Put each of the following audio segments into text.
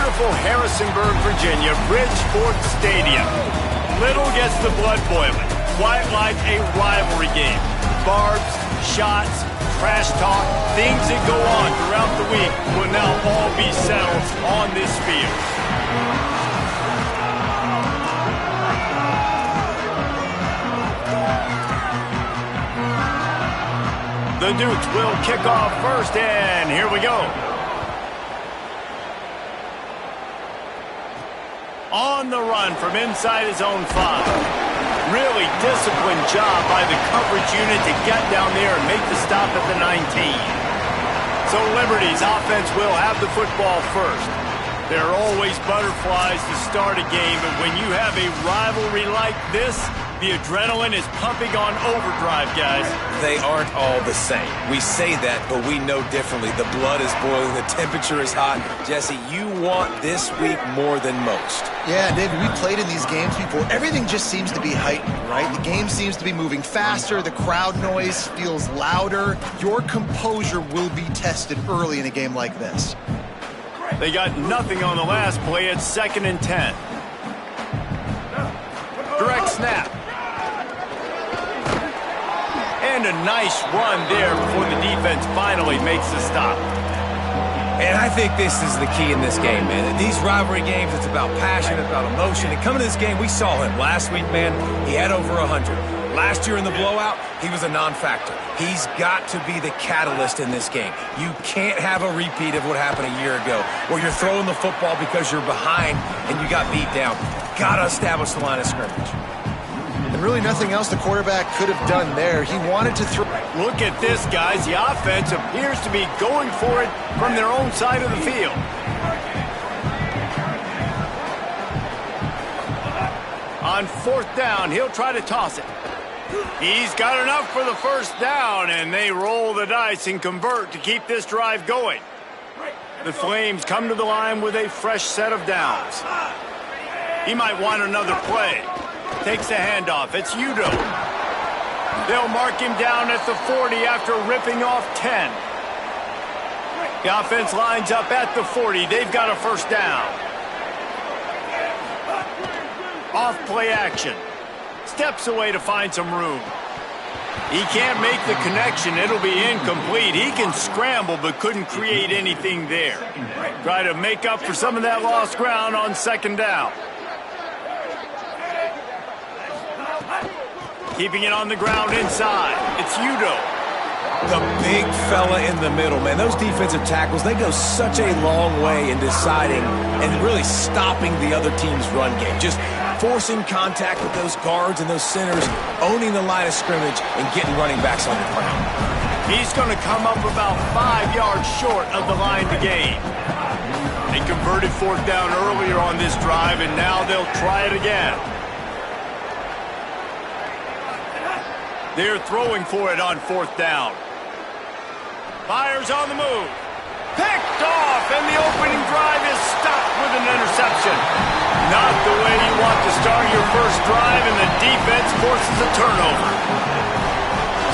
beautiful Harrisonburg, Virginia, Bridgeport Stadium. Little gets the blood boiling, quite like a rivalry game. Barbs, shots, trash talk, things that go on throughout the week will now all be settled on this field. The Dukes will kick off first, and here we go. On the run from inside his own 5. Really disciplined job by the coverage unit to get down there and make the stop at the 19. So Liberty's offense will have the football first. There are always butterflies to start a game, but when you have a rivalry like this, the adrenaline is pumping on overdrive, guys. They aren't all the same. We say that, but we know differently. The blood is boiling. The temperature is hot. Jesse, you want this week more than most. Yeah, David, we played in these games before. Everything just seems to be heightened, right? The game seems to be moving faster. The crowd noise feels louder. Your composure will be tested early in a game like this. They got nothing on the last play. It's 2nd and 10. Direct snap. And a nice run there before the defense finally makes the stop. And I think this is the key in this game, man. These rivalry games, it's about passion, it's about emotion. And coming to this game, we saw him last week, man. He had over 100. Last year in the blowout, he was a non-factor. He's got to be the catalyst in this game. You can't have a repeat of what happened a year ago, where you're throwing the football because you're behind and you got beat down. Got to establish the line of scrimmage. And really nothing else the quarterback could have done there. He wanted to throw. Look at this, guys. The offense appears to be going for it from their own side of the field. On 4th down, he'll try to toss it. He's got enough for the first down, and they roll the dice and convert to keep this drive going. The Flames come to the line with a fresh set of downs. He might want another play. Takes the handoff. It's Udo. They'll mark him down at the 40 after ripping off 10. The offense lines up at the 40. They've got a first down. Off play action. Steps away to find some room. He can't make the connection. It'll be incomplete. He can scramble but couldn't create anything there. Try to make up for some of that lost ground on 2nd down. Keeping it on the ground inside. It's Udo. The big fella in the middle, man. Those defensive tackles, they go such a long way in deciding and really stopping the other team's run game. Just forcing contact with those guards and those centers, owning the line of scrimmage, and getting running backs on the ground. He's going to come up about 5 yards short of the line to gain. They converted 4th down earlier on this drive, and now they'll try it again. They're throwing for it on 4th down. Fires on the move. Picked off, and the opening drive is stopped with an interception. Not the way you want to start your first drive, and the defense forces a turnover.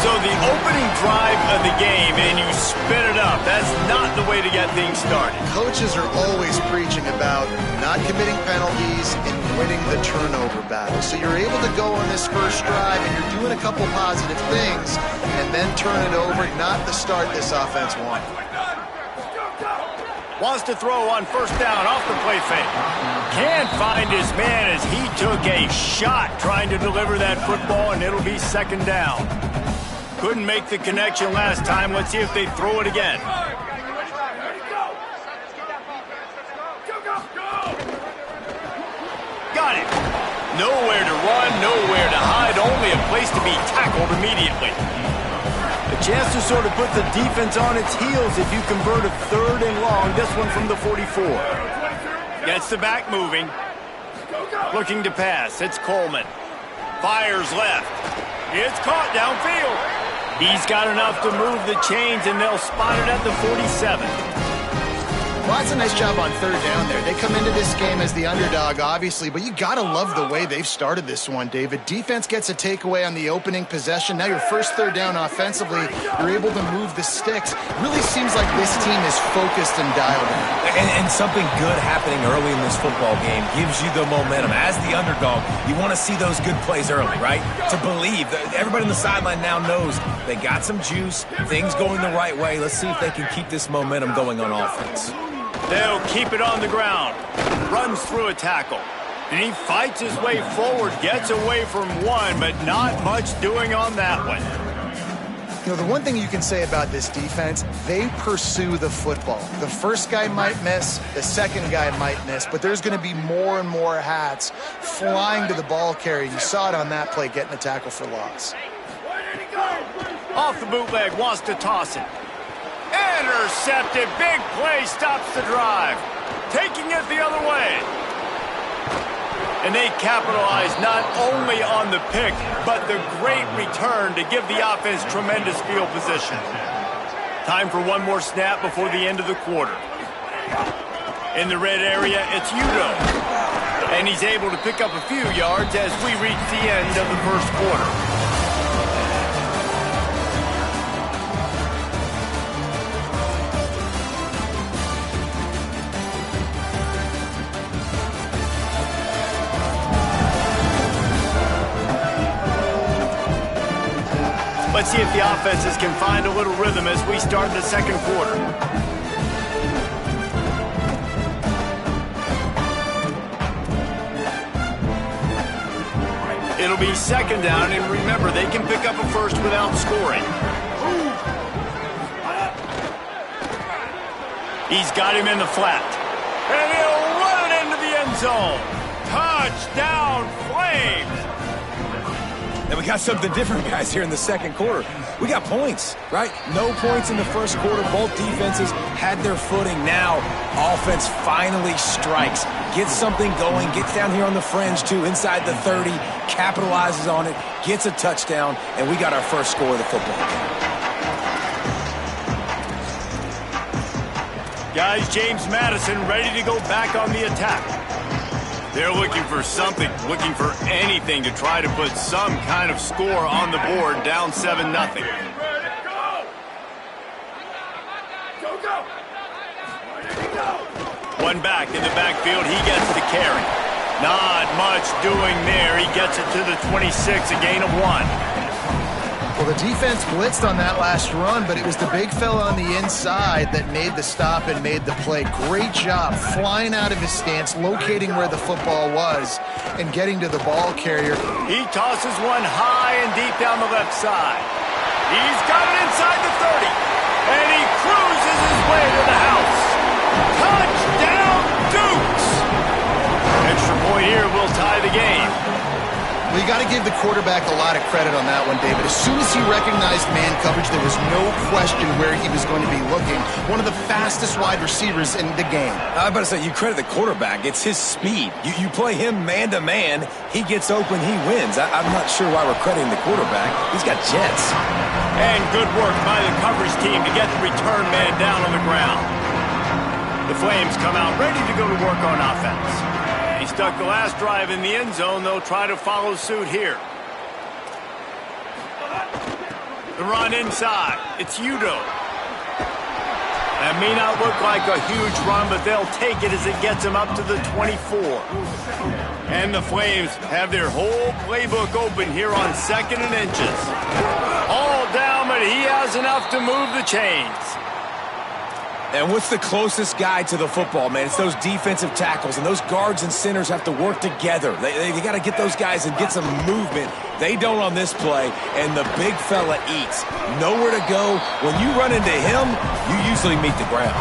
So the opening drive of the game, and you spin it up. That's not the way to get things started. Coaches are always preaching about not committing penalties and winning the turnover battle. So you're able to go on this first drive, and you're doing a couple positive things, and then turn it over, not the start this offense wanted. Wants to throw on 1st down off the play fake. Can't find his man as he took a shot trying to deliver that football, and it'll be 2nd down. Couldn't make the connection last time. Let's see if they throw it again. Got it. Nowhere to run, nowhere to hide, only a place to be tackled immediately. A chance to sort of put the defense on its heels if you convert a 3rd and long. This one from the 44. Gets the back moving. Looking to pass. It's Coleman. Fires left. It's caught downfield. He's got enough to move the chains, and they'll spot it at the 47. Well, that's a nice job on third down there. They come into this game as the underdog, obviously, but you got to love the way they've started this one, David. Defense gets a takeaway on the opening possession. Now your first third down offensively, you're able to move the sticks. Really seems like this team is focused and dialed in. And something good happening early in this football game gives you the momentum. As the underdog, you want to see those good plays early, right? To believe. Everybody on the sideline now knows they got some juice, things going the right way. Let's see if they can keep this momentum going on offense. They'll keep it on the ground. Runs through a tackle. And he fights his way forward, gets away from one, but not much doing on that one. You know, the one thing you can say about this defense, they pursue the football. The first guy might miss, the second guy might miss, but there's going to be more and more hats flying to the ball carrier. You saw it on that play, getting a tackle for loss. Off the bootleg, wants to toss it. Intercepted, big play, stops the drive. Taking it the other way. And they capitalize not only on the pick, but the great return to give the offense tremendous field position. Time for one more snap before the end of the quarter. In the red area, it's Udo. And he's able to pick up a few yards as we reach the end of the first quarter. Let's see if the offenses can find a little rhythm as we start the second quarter. It'll be second down, and remember, they can pick up a first without scoring. He's got him in the flat. And he'll run it into the end zone. Touchdown, Flames! And we got something different, guys, here in the second quarter. We got points, right? No points in the first quarter. Both defenses had their footing. Now, offense finally strikes. Gets something going. Gets down here on the fringe, too, inside the 30. Capitalizes on it. Gets a touchdown. And we got our first score of the football game. Guys, James Madison ready to go back on the attack. They're looking for something, looking for anything to try to put some kind of score on the board, down 7-0. One back in the backfield, he gets the carry. Not much doing there. He gets it to the 26, a gain of 1. Well, the defense blitzed on that last run, but it was the big fella on the inside that made the stop and made the play. Great job flying out of his stance, locating where the football was, and getting to the ball carrier. He tosses one high and deep down the left side. He's got it inside the 30, and he cruises his way to the house. Touchdown, Dukes! Extra point here will tie the game. Well, you got to give the quarterback a lot of credit on that one, David. As soon as he recognized man coverage, there was no question where he was going to be looking. One of the fastest wide receivers in the game. I'm about to say, you credit the quarterback. It's his speed. You play him man-to-man, he gets open, he wins. I'm not sure why we're crediting the quarterback. He's got jets. And good work by the coverage team to get the return man down on the ground. The Flames come out ready to go to work on offense. He stuck the last drive in the end zone. They'll try to follow suit here. The run inside. It's Udo. That may not look like a huge run, but they'll take it as it gets them up to the 24. And the Flames have their whole playbook open here on 2nd and inches. All down, but he has enough to move the chains. And what's the closest guy to the football, man? It's those defensive tackles, and those guards and centers have to work together. They got to get those guys and get some movement. They don't on this play, and the big fella eats. Nowhere to go. When you run into him, you usually meet the ground.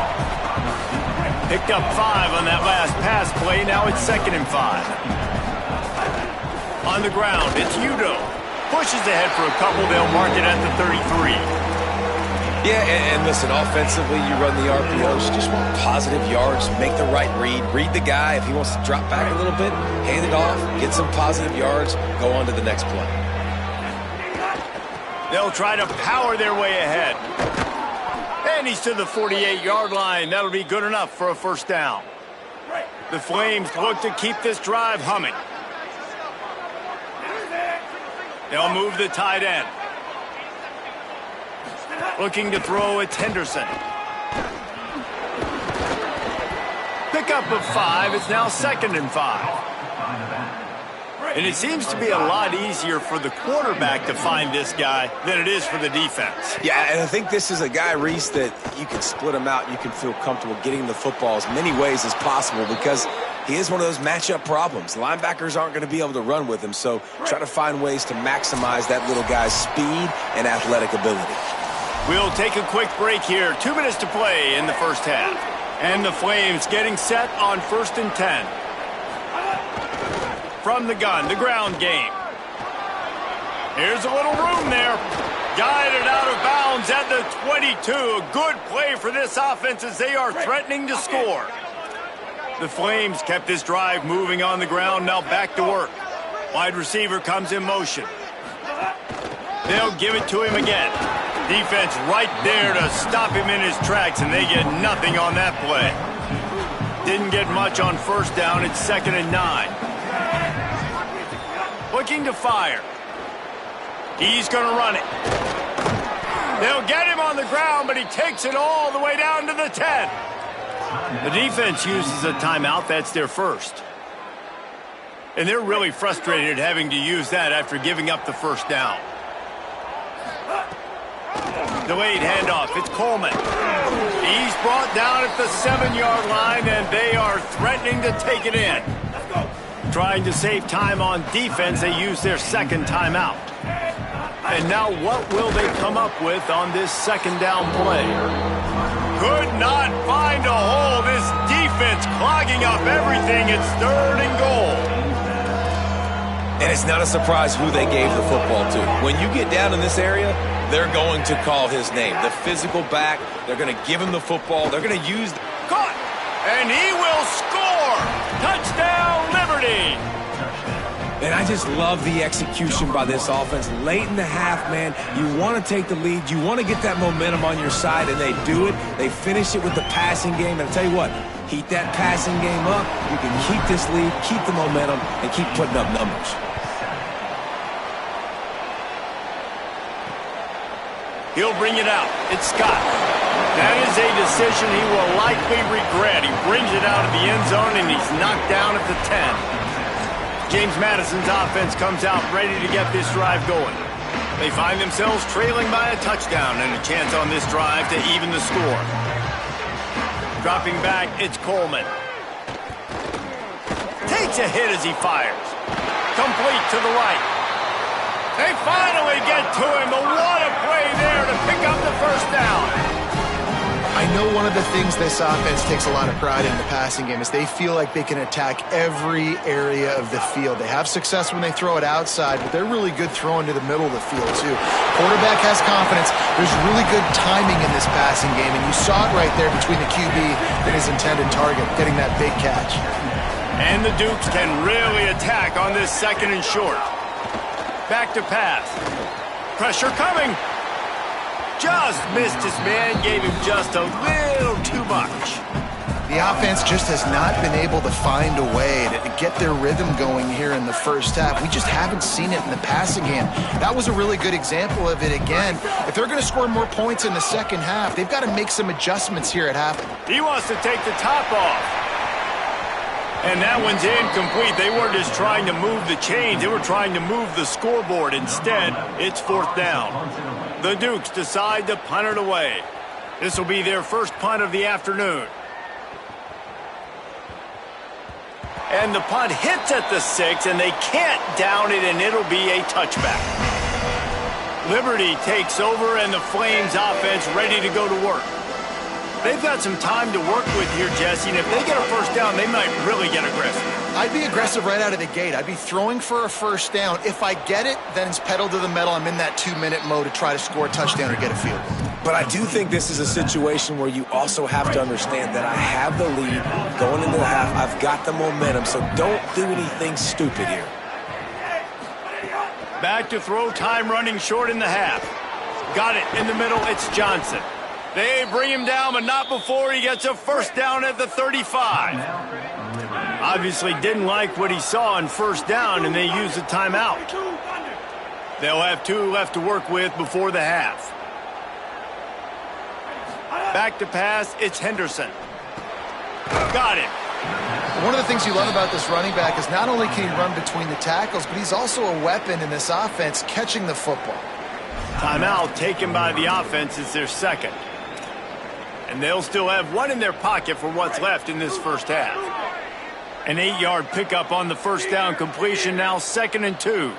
Picked up 5 on that last pass play. Now it's 2nd and 5. On the ground, it's Udo. Pushes ahead for a couple. They'll mark it at the 33. Yeah, and listen, offensively, you run the RPOs. You just want positive yards, make the right read the guy. If he wants to drop back a little bit, hand it off, get some positive yards, go on to the next play. They'll try to power their way ahead. And he's to the 48-yard line. That'll be good enough for a first down. The Flames look to keep this drive humming. They'll move the tight end. Looking to throw, it's Henderson. Pickup of 5. It's now 2nd and 5. And it seems to be a lot easier for the quarterback to find this guy than it is for the defense. Yeah, and I think this is a guy, Reese, that you can split him out. You can feel comfortable getting the football as many ways as possible because he is one of those matchup problems. Linebackers aren't going to be able to run with him, so try to find ways to maximize that little guy's speed and athletic ability. We'll take a quick break here. 2 minutes to play in the first half. And the Flames getting set on 1st and 10. From the gun, the ground game. Here's a little room there. Guided out of bounds at the 22. A good play for this offense as they are threatening to score. The Flames kept this drive moving on the ground. Now back to work. Wide receiver comes in motion. They'll give it to him again. Defense right there to stop him in his tracks, and they get nothing on that play. Didn't get much on first down. It's 2nd and 9. Looking to fire. He's going to run it. They'll get him on the ground, but he takes it all the way down to the 10. The defense uses a timeout. That's their first. And they're really frustrated having to use that after giving up the first down. Delayed handoff. It's Coleman. He's brought down at the 7-yard line, and they are threatening to take it in. Trying to save time on defense, they use their 2nd timeout. And now what will they come up with on this 2nd down play? Could not find a hole. This defense clogging up everything. It's 3rd and goal. And it's not a surprise who they gave the football to. When you get down in this area, they're going to call his name. The physical back, they're going to give him the football. They're going to use... Caught! And he will score! Touchdown, Liberty! And I just love the execution by this offense. Late in the half, man, you want to take the lead. You want to get that momentum on your side, and they do it. They finish it with the passing game. And I'll tell you what, heat that passing game up. You can keep this lead, keep the momentum, and keep putting up numbers. He'll bring it out. It's Scott. That is a decision he will likely regret. He brings it out of the end zone, and he's knocked down at the 10. James Madison's offense comes out ready to get this drive going. They find themselves trailing by a touchdown and a chance on this drive to even the score. Dropping back, it's Coleman. Takes a hit as he fires. Complete to the right. They finally get to him, but what a play there to pick up the first down. I know one of the things this offense takes a lot of pride in the passing game is they feel like they can attack every area of the field. They have success when they throw it outside, but they're really good throwing to the middle of the field, too. Quarterback has confidence. There's really good timing in this passing game, and you saw it right there between the QB and his intended target, getting that big catch. And the Dukes can really attack on this 2nd and short. Back to pass. Pressure coming. Just missed his man, gave him just a little too much. The offense just has not been able to find a way to get their rhythm going here in the first half. We just haven't seen it in the passing game. That was a really good example of it again. If they're going to score more points in the second half, they've got to make some adjustments here at half. He wants to take the top off. And that one's incomplete. They weren't just trying to move the chains. They were trying to move the scoreboard. Instead, it's 4th down. The Dukes decide to punt it away. This will be their first punt of the afternoon. And the punt hits at the 6, and they can't down it, and it'll be a touchback. Liberty takes over, and the Flames offense ready to go to work. They've got some time to work with here, Jesse, and if they get a first down, they might really get aggressive. I'd be aggressive right out of the gate. I'd be throwing for a first down. If I get it, then it's pedal to the metal. I'm in that 2-minute mode to try to score a touchdown or get a field goal. But I do think this is a situation where you also have to understand that I have the lead going into the half. I've got the momentum, so don't do anything stupid here. Back to throw, time running short in the half. Got it in the middle, it's Johnson. They bring him down, but not before he gets a first down at the 35. Obviously didn't like what he saw on first down, and they use a timeout. They'll have 2 left to work with before the half. Back to pass, it's Henderson. Got him. One of the things you love about this running back is not only can he run between the tackles, but he's also a weapon in this offense catching the football. Timeout taken by the offense is their second. And they'll still have 1 in their pocket for what's left in this first half. An 8-yard pickup on the first down completion, now 2nd and 2.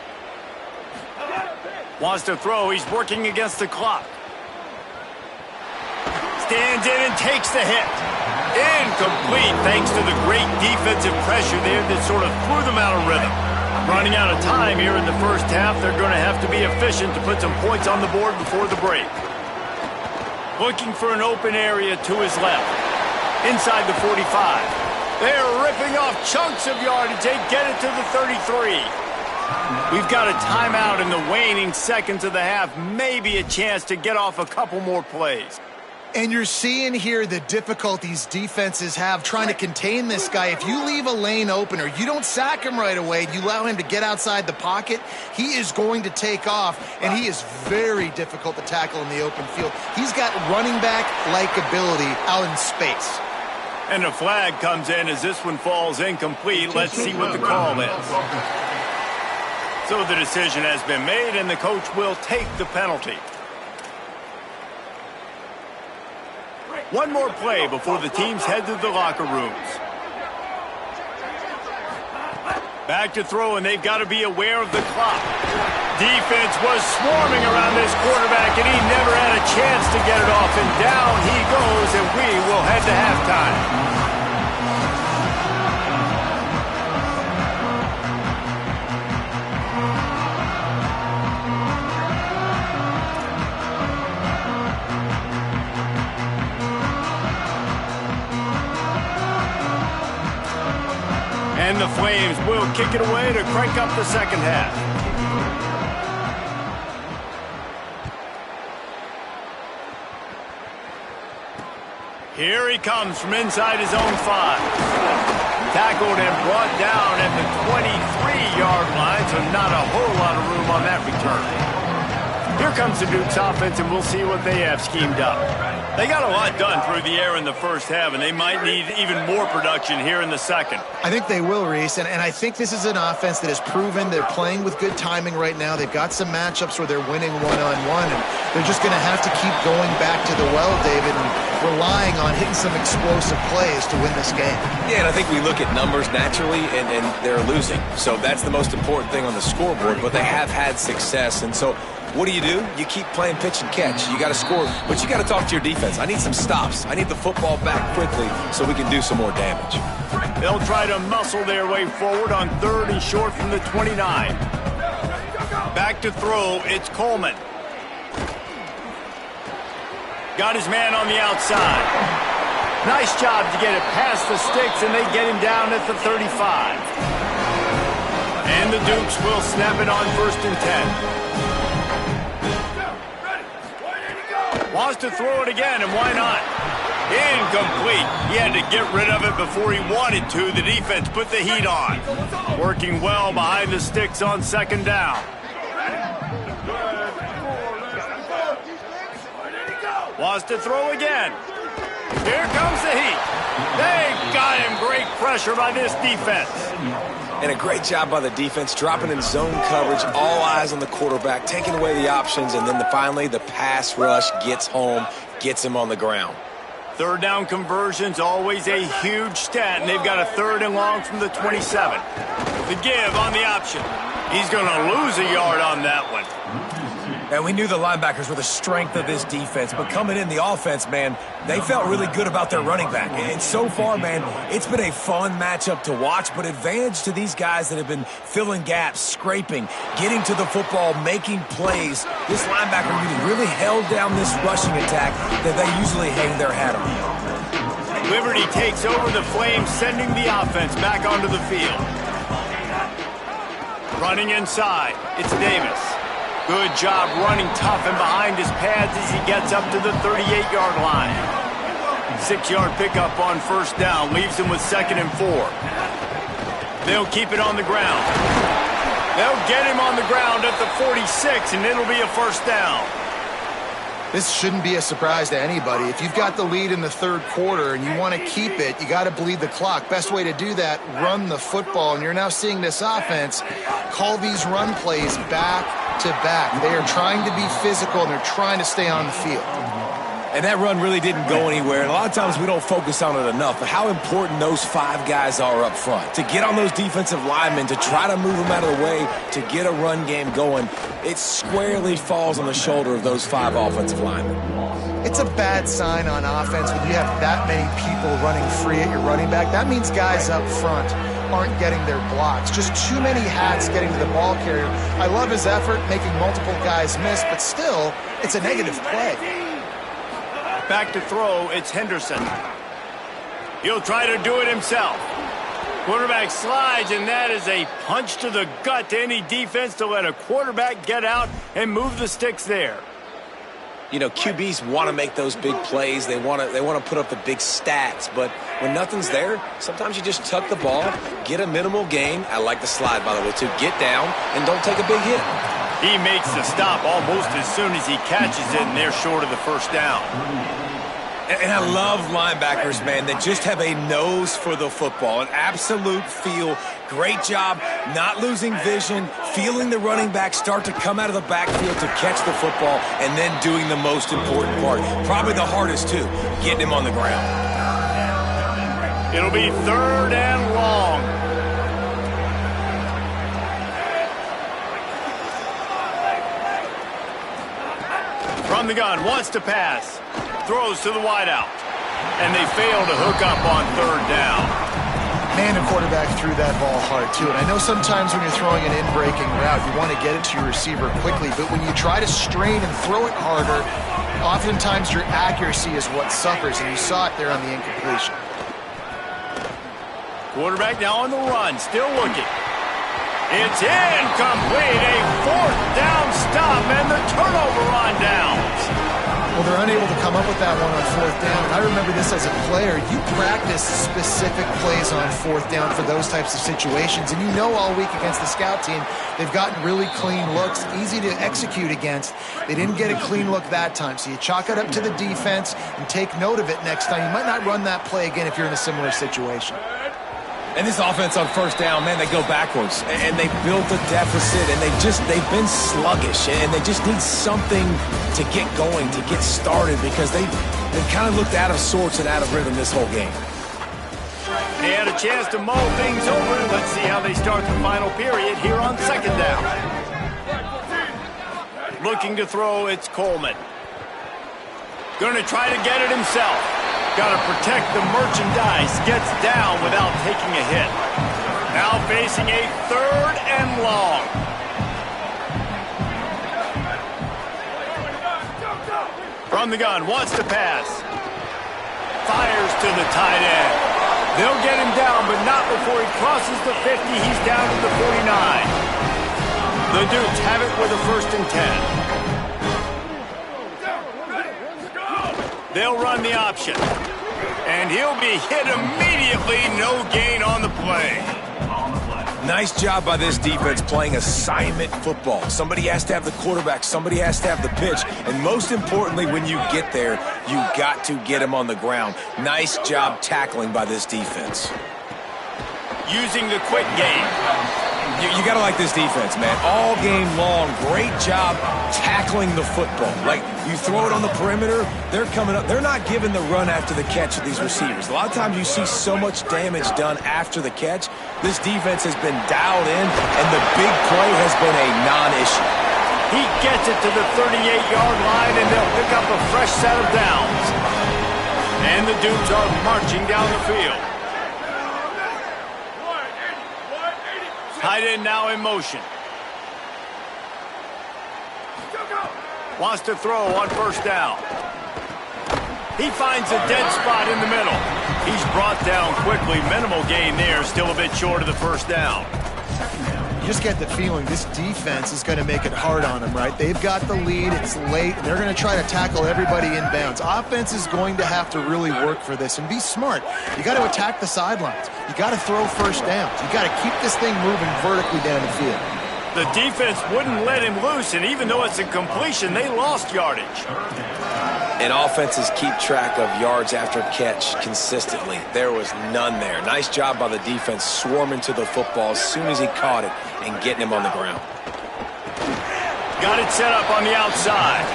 Wants to throw, he's working against the clock. Stands in and takes the hit. Incomplete thanks to the great defensive pressure there that sort of threw them out of rhythm. Running out of time here in the first half, they're going to have to be efficient to put some points on the board before the break. Looking for an open area to his left. Inside the 45. They're ripping off chunks of yardage. They get it to the 33. We've got a timeout in the waning seconds of the half. Maybe a chance to get off a couple more plays. And you're seeing here the difficulties defenses have trying to contain this guy. If you leave a lane open or you don't sack him right away, you allow him to get outside the pocket, he is going to take off, and he is very difficult to tackle in the open field. He's got running back-like ability out in space. And a flag comes in as this one falls incomplete. Let's see what the call is. So the decision has been made, and the coach will take the penalty. One more play before the teams head to the locker rooms. Back to throw, and they've got to be aware of the clock. Defense was swarming around this quarterback, and he never had a chance to get it off. And down he goes, and we will head to halftime. And the Flames will kick it away to crank up the second half. Here he comes from inside his own 5. Tackled and brought down at the 23-yard line, so not a whole lot of room on that return. Here comes the Dukes offense, and we'll see what they have schemed up. They got a lot done through the air in the first half, and they might need even more production here in the second. I think they will, Reese, and I think this is an offense that has proven they're playing with good timing right now. They've got some matchups where they're winning one-on-one, and they're just going to have to keep going back to the well, David, and relying on hitting some explosive plays to win this game. Yeah, and I think we look at numbers naturally, and they're losing. So that's the most important thing on the scoreboard, but they have had success, and so what do? You keep playing pitch and catch. You got to score, but you got to talk to your defense. I need some stops. I need the football back quickly so we can do some more damage. They'll try to muscle their way forward on 3rd and short from the 29. Back to throw, it's Coleman. Got his man on the outside. Nice job to get it past the sticks, and they get him down at the 35. And the Dukes will snap it on 1st and 10. Wants to throw it again, and why not? Incomplete. He had to get rid of it before he wanted to. The defense put the heat on. Working well behind the sticks on 2nd down. Wants to throw again. Here comes the heat. They got him. Great pressure by this defense. And a great job by the defense, dropping in zone coverage, all eyes on the quarterback, taking away the options, and then finally the pass rush gets home, gets him on the ground. 3rd down conversion's always a huge stat, and they've got a 3rd and long from the 27. The give on the option. He's going to lose a yard on that one. And we knew the linebackers were the strength of this defense, but coming in the offense, man, they felt really good about their running back. And so far, man, it's been a fun matchup to watch, but advantage to these guys that have been filling gaps, scraping, getting to the football, making plays. This linebacker really held down this rushing attack that they usually hang their hat on. Liberty takes over the Flames, sending the offense back onto the field. Running inside, it's Davis. Good job running tough and behind his pads as he gets up to the 38-yard line. 6-yard pickup on first down leaves him with 2nd and 4. They'll keep it on the ground. They'll get him on the ground at the 46, and it'll be a first down. This shouldn't be a surprise to anybody. If you've got the lead in the 3rd quarter and you want to keep it, you got to bleed the clock. Best way to do that, run the football. And you're now seeing this offense call these run plays back to back. They are trying to be physical, and they're trying to stay on the field. And that run really didn't go anywhere. And a lot of times we don't focus on it enough, but how important those 5 guys are up front. To get on those defensive linemen, to try to move them out of the way, to get a run game going, it squarely falls on the shoulder of those 5 offensive linemen. It's a bad sign on offense when you have that many people running free at your running back. That means guys up front aren't getting their blocks. Just too many hats getting to the ball carrier. I love his effort, making multiple guys miss, but still, it's a negative play. Back to throw, it's Henderson. He'll try to do it himself. Quarterback slides, and that is a punch to the gut to any defense to let a quarterback get out and move the sticks there. You know, QBs want to make those big plays. They want to put up the big stats, but when nothing's there, sometimes you just tuck the ball, get a minimal gain. I like the slide, by the way, too. Get down and don't take a big hit. He makes the stop almost as soon as he catches it, and they're short of the first down. And I love linebackers, man, that just have a nose for the football, an absolute feel. Great job not losing vision, feeling the running back start to come out of the backfield to catch the football, and then doing the most important part, probably the hardest too, getting him on the ground. It'll be 3rd and long. From the gun, wants to pass. Throws to the wideout. And they fail to hook up on 3rd down. Man, the quarterback threw that ball hard, too. And I know sometimes when you're throwing an in-breaking route, you want to get it to your receiver quickly. But when you try to strain and throw it harder, oftentimes your accuracy is what suffers. And you saw it there on the incompletion. Quarterback now on the run, still looking. It's incomplete, a 4th down stop, and the turnover on downs. Well, they're unable to come up with that one on 4th down. And I remember this as a player. You practice specific plays on 4th down for those types of situations. And you know all week against the scout team, they've gotten really clean looks, easy to execute against. They didn't get a clean look that time. So you chalk it up to the defense and take note of it next time. You might not run that play again if you're in a similar situation. And this offense on 1st down, man, they go backwards. And they built a deficit, and they've been sluggish. And they just need something to get going, to get started, because they kind of looked out of sorts and out of rhythm this whole game. They had a chance to mull things over. Let's see how they start the final period here on 2nd down. Looking to throw, it's Coleman. Going to try to get it himself. Got to protect the merchandise. Gets down without taking a hit. Now facing a 3rd and long. From the gun, wants to pass. Fires to the tight end. They'll get him down, but not before he crosses the 50. He's down to the 49. The Dukes have it with a 1st and 10. They'll run the option. And he'll be hit immediately. No gain on the play. Nice job by this defense playing assignment football. Somebody has to have the quarterback. Somebody has to have the pitch. And most importantly, when you get there, you got to get him on the ground. Nice job tackling by this defense. Using the quick game. You got to like this defense, man. All game long, great job tackling the football. Like, you throw it on the perimeter, they're coming up. They're not giving the run after the catch of these receivers. A lot of times you see so much damage done after the catch. This defense has been dialed in, and the big play has been a non-issue. He gets it to the 38-yard line, and they'll pick up a fresh set of downs. And the Dukes are marching down the field. Tight end now in motion. Wants to throw on 1st down. He finds a dead spot in the middle. He's brought down quickly. Minimal gain there. Still a bit short of the 1st down. just get the feeling this defense is going to make it hard on them, right? They've got the lead. It's late. And they're going to try to tackle everybody inbounds. Offense is going to have to really work for this and be smart. You got to attack the sidelines. You got to throw first downs. You got to keep this thing moving vertically down the field. The defense wouldn't let him loose, and even though it's a completion, they lost yardage. And offenses keep track of yards after catch consistently. There was none there. Nice job by the defense swarming to the football as soon as he caught it and getting him on the ground. Got it set up on the outside.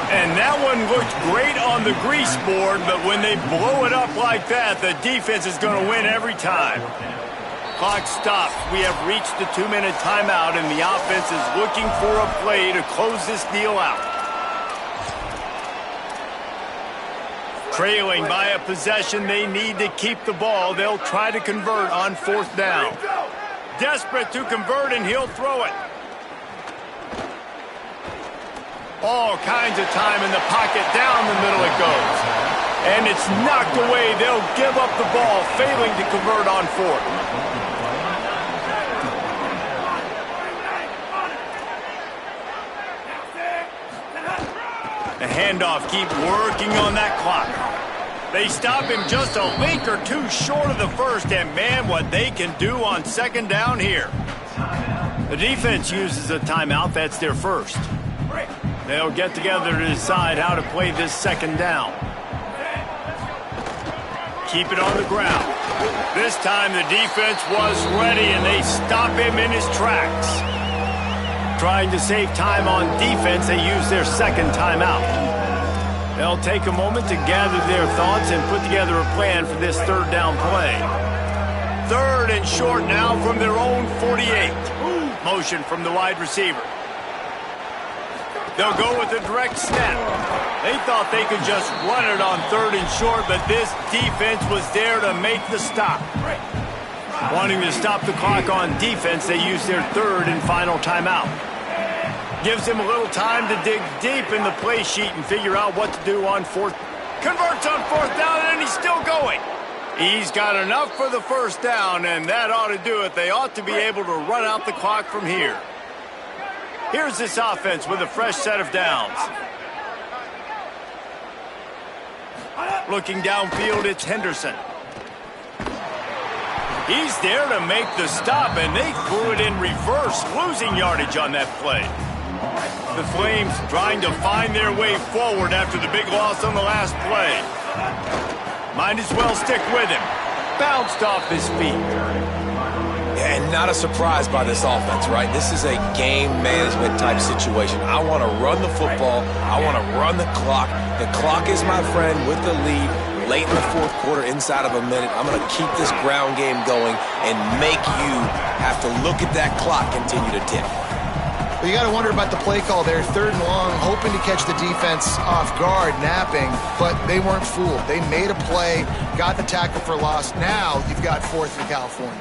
And that one looked great on the grease board, but when they blow it up like that, the defense is going to win every time. Clock stops. We have reached the 2-minute timeout, and the offense is looking for a play to close this deal out. Trailing by a possession, they need to keep the ball. They'll try to convert on 4th down. Desperate to convert, and he'll throw it. All kinds of time in the pocket. Down the middle it goes. And it's knocked away. They'll give up the ball, failing to convert on 4th. The handoff, keep working on that clock. They stop him just a link or two short of the first, and man, what they can do on 2nd down here. The defense uses a timeout. That's their first. They'll get together to decide how to play this 2nd down. Keep it on the ground. This time the defense was ready, and they stop him in his tracks. Trying to save time on defense, they use their 2nd timeout. They'll take a moment to gather their thoughts and put together a plan for this 3rd down play. 3rd and short now from their own 48. Motion from the wide receiver. They'll go with a direct snap. They thought they could just run it on 3rd and short, but this defense was there to make the stop. Wanting to stop the clock on defense, they use their 3rd and final timeout. Gives him a little time to dig deep in the play sheet and figure out what to do on 4th. Converts on 4th down, and he's still going. He's got enough for the 1st down, and that ought to do it. They ought to be able to run out the clock from here. Here's this offense with a fresh set of downs. Looking downfield, it's Henderson. He's there to make the stop, and they threw it in reverse, losing yardage on that play. The Flames trying to find their way forward after the big loss on the last play. Might as well stick with him. Bounced off his feet. And not a surprise by this offense, right? This is a game management type situation. I want to run the football. I want to run the clock. The clock is my friend with the lead. Late in the 4th quarter, inside of a minute, I'm going to keep this ground game going and make you have to look at that clock continue to tick. Well, you got to wonder about the play call there. 3rd and long, hoping to catch the defense off guard, napping, but they weren't fooled. They made a play, got the tackle for loss. Now you've got 4th in California.